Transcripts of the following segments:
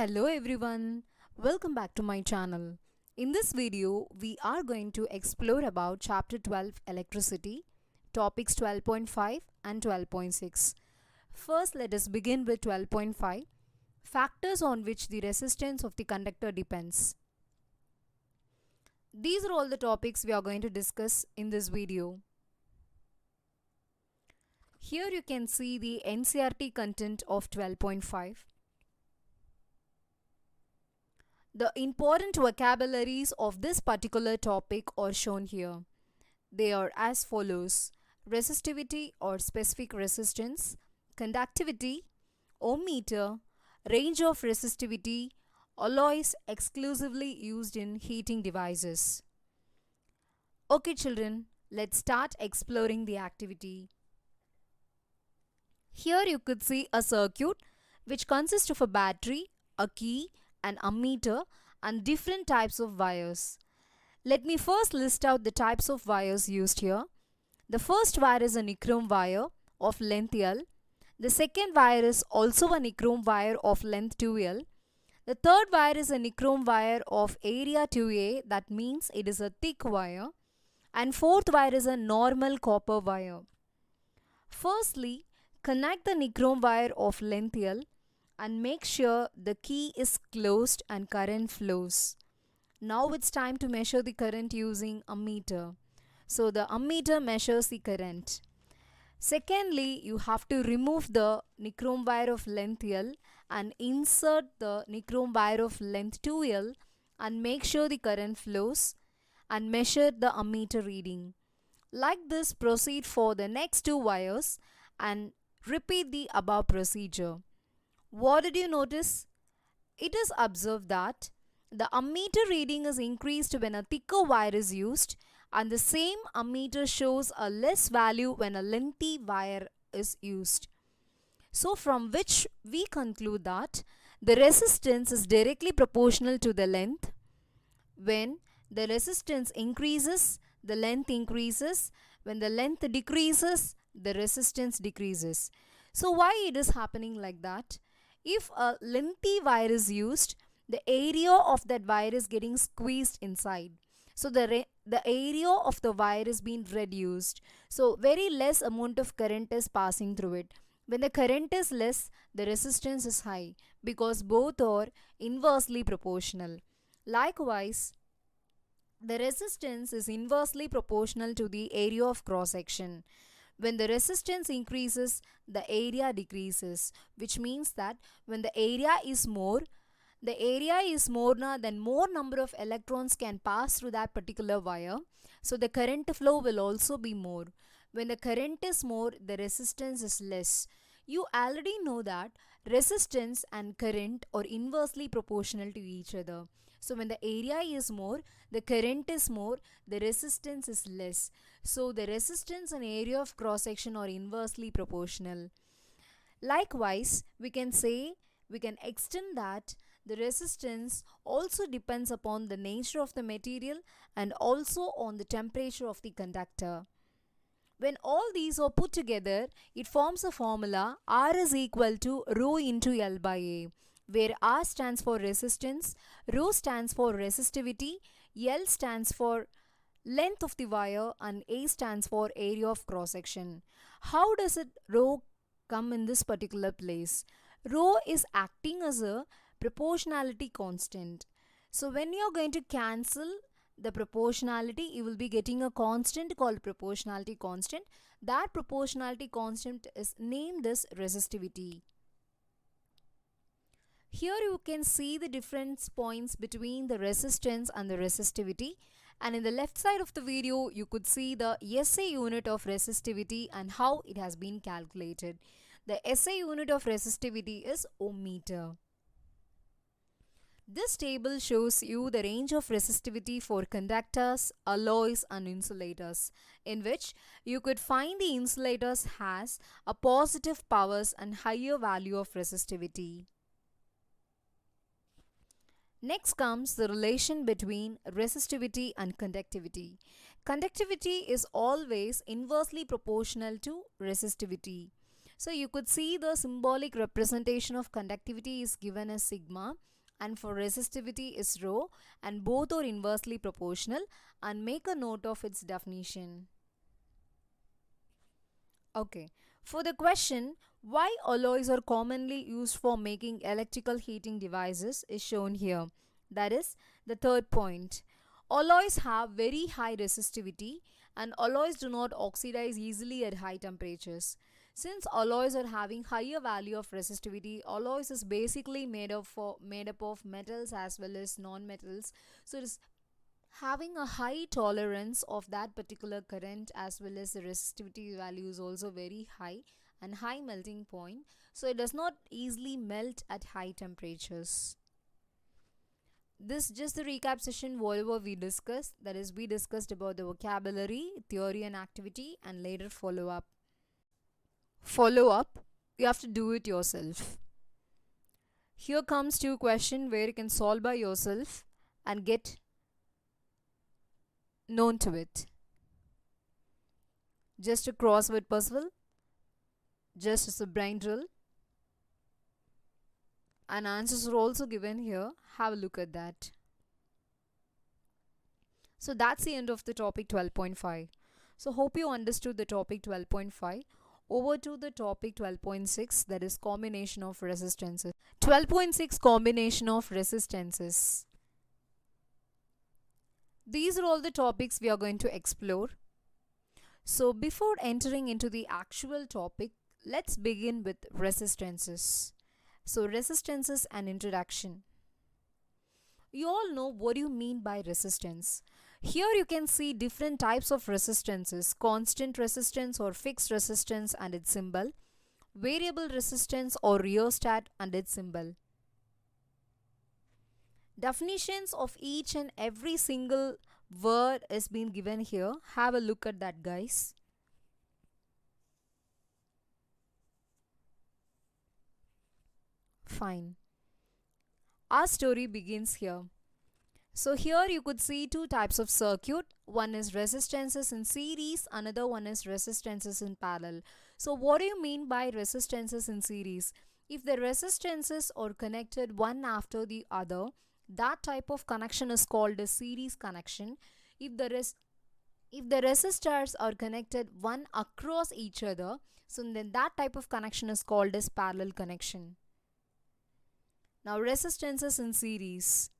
Hello everyone, welcome back to my channel. In this video, we are going to explore about chapter 12 electricity, topics 12.5 and 12.6. First, let us begin with 12.5, factors on which the resistance of the conductor depends. These are all the topics we are going to discuss in this video. Here you can see the NCERT content of 12.5. The important vocabularies of this particular topic are shown here. They are as follows: resistivity or specific resistance, conductivity, ohm meter, range of resistivity, alloys exclusively used in heating devices. Okay children, let's start exploring the activity. Here you could see a circuit which consists of a battery, a key, an ammeter and different types of wires. Let me first list out the types of wires used here. The first wire is a nichrome wire of length L. The second wire is also a nichrome wire of length 2L. The third wire is a nichrome wire of area 2A, that means it is a thick wire. And fourth wire is a normal copper wire. Firstly, connect the nichrome wire of length L and make sure the key is closed and current flows. Now it's time to measure the current using ammeter. So the ammeter measures the current. Secondly, you have to remove the nichrome wire of length L and insert the nichrome wire of length 2L and make sure the current flows and measure the ammeter reading. Like this, proceed for the next two wires and repeat the above procedure. What did you notice? It is observed that the ammeter reading is increased when a thicker wire is used, and the same ammeter shows a less value when a lengthy wire is used. So from which we conclude that the resistance is directly proportional to the length. When the resistance increases, the length increases. When the length decreases, the resistance decreases. So why it is happening like that? If a lengthy wire is used, the area of that wire is getting squeezed inside. So the area of the wire is being reduced. So very less amount of current is passing through it. When the current is less, the resistance is high because both are inversely proportional. Likewise, the resistance is inversely proportional to the area of cross section. When the resistance increases, the area decreases, which means that when the area is more, then more number of electrons can pass through that particular wire. So the current flow will also be more. When the current is more, the resistance is less. You already know that resistance and current are inversely proportional to each other. So when the area is more, the current is more, the resistance is less. So the resistance and area of cross section are inversely proportional. Likewise, we can extend that the resistance also depends upon the nature of the material and also on the temperature of the conductor. When all these are put together, it forms a formula R is equal to rho into L by A, where R stands for resistance, rho stands for resistivity, L stands for length of the wire and A stands for area of cross section. How does it rho come in this particular place? Rho is acting as a proportionality constant. So when you are going to cancel the proportionality, you will be getting a constant called proportionality constant. That proportionality constant is named as resistivity. Here you can see the difference points between the resistance and the resistivity, and in the left side of the video you could see the SI unit of resistivity and how it has been calculated. The SI unit of resistivity is ohm meter. This table shows you the range of resistivity for conductors, alloys and insulators, in which you could find the insulators has a positive powers and higher value of resistivity. Next comes the relation between resistivity and conductivity. Conductivity is always inversely proportional to resistivity. So you could see the symbolic representation of conductivity is given as sigma, and for resistivity is rho, and both are inversely proportional, and make a note of its definition. Okay, for the question why alloys are commonly used for making electrical heating devices is shown here. That is the third point. Alloys have very high resistivity, and alloys do not oxidize easily at high temperatures. Since alloys are having higher value of resistivity, alloys is basically made up of metals as well as non-metals. So it is having a high tolerance of that particular current, as well as the resistivity value is also very high and high melting point, so it does not easily melt at high temperatures. This just the recap session whatever we discussed, that is we discussed about the vocabulary, theory and activity, and later follow up you have to do it yourself. Here comes two question where you can solve by yourself and get known to it. Just a crossword puzzle, just as a brain drill, and answers are also given here. Have a look at that. So that's the end of the topic 12.5. So hope you understood the topic 12.5. Over to the topic 12.6, that is combination of resistances. 12.6 combination of resistances. These are all the topics we are going to explore. So before entering into the actual topic, let's begin with resistances. So resistances and introduction. You all know what do you mean by resistance. Here you can see different types of resistances: constant resistance or fixed resistance and its symbol, variable resistance or rheostat and its symbol. Definitions of each and every single word is being given here. Have a look at that, guys. Fine. Our story begins here. So here you could see two types of circuit. One is resistances in series, another one is resistances in parallel. So what do you mean by resistances in series? If the resistances are connected one after the other, that type of connection is called a series connection. If the resistors are connected one across each other, so then that type of connection is called as parallel connection. Now resistances in series.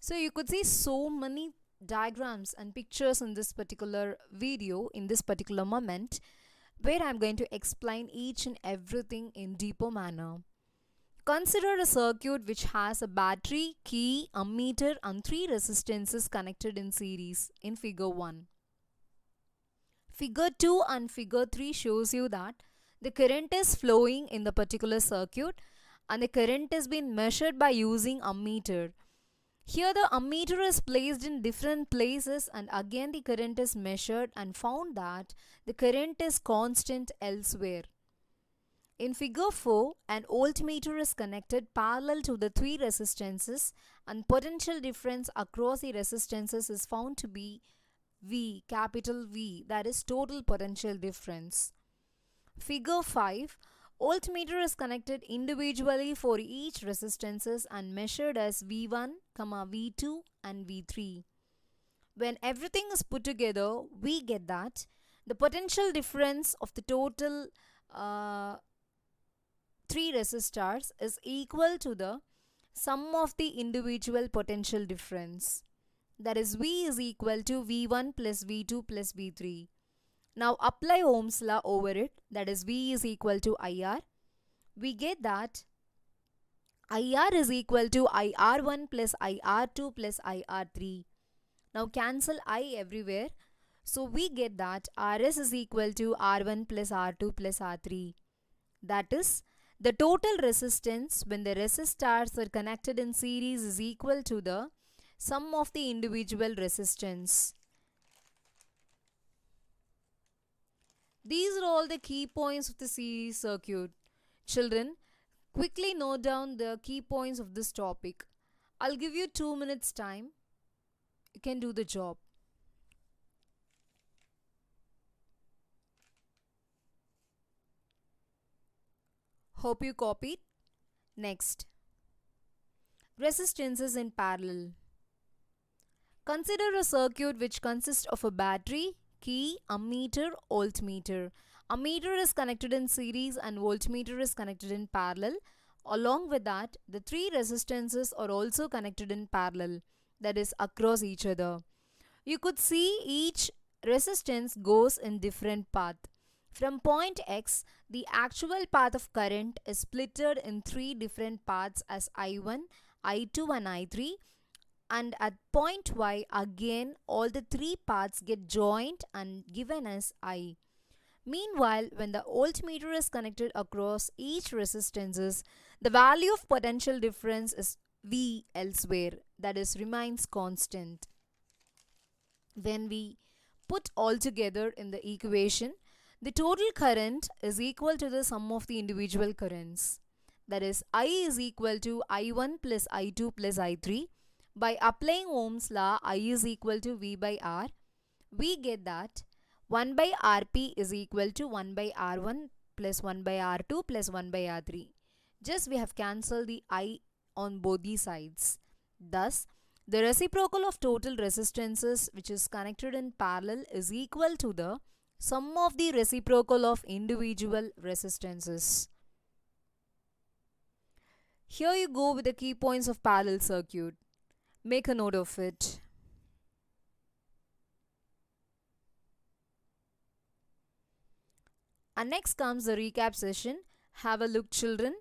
So you could see so many diagrams and pictures in this particular video, in this particular moment, where I'm going to explain each and everything in deeper manner. Consider a circuit which has a battery, key, ammeter and three resistances connected in series in figure 1. Figure 2 and figure 3 shows you that the current is flowing in the particular circuit and the current is being measured by using ammeter. Here the ammeter is placed in different places, and again the current is measured and found that the current is constant elsewhere. In figure 4, an voltmeter is connected parallel to the three resistances, and potential difference across the resistances is found to be V, capital V, that is total potential difference. Figure 5, voltmeter is connected individually for each resistances and measured as V1, V2 and V3. When everything is put together, we get that the potential difference of the total three resistors is equal to the sum of the individual potential difference. That is V is equal to V1 plus V2 plus V3. Now apply Ohm's law over it, that is V is equal to IR. We get that IR is equal to IR1 plus IR2 plus IR3. Now cancel I everywhere. So we get that RS is equal to R1 plus R2 plus R3. That is, the total resistance when the resistors are connected in series is equal to the sum of the individual resistance. These are all the key points of the series circuit. Children, quickly note down the key points of this topic. I'll give you 2 minutes time. You can do the job. Hope you copied. Next, resistances in parallel. Consider a circuit which consists of a battery, key, ammeter, voltmeter. Ammeter is connected in series and voltmeter is connected in parallel. Along with that, the three resistances are also connected in parallel, that is across each other. You could see each resistance goes in different path. From point X, the actual path of current is splitted in three different paths as I1, I2 and I3, and at point Y again all the three paths get joined and given as I. Meanwhile, when the voltmeter is connected across each resistances, the value of potential difference is V elsewhere, that is remains constant. When we put all together in the equation, the total current is equal to the sum of the individual currents. That is, I is equal to I1 plus I2 plus I3. By applying Ohm's law, I is equal to V by R. We get that 1 by Rp is equal to 1 by R1 plus 1 by R2 plus 1 by R3. Just we have cancelled the I on both the sides. Thus, the reciprocal of total resistances which is connected in parallel is equal to the sum of the reciprocal of individual resistances. Here you go with the key points of parallel circuit. Make a note of it. And next comes the recap session. Have a look, children.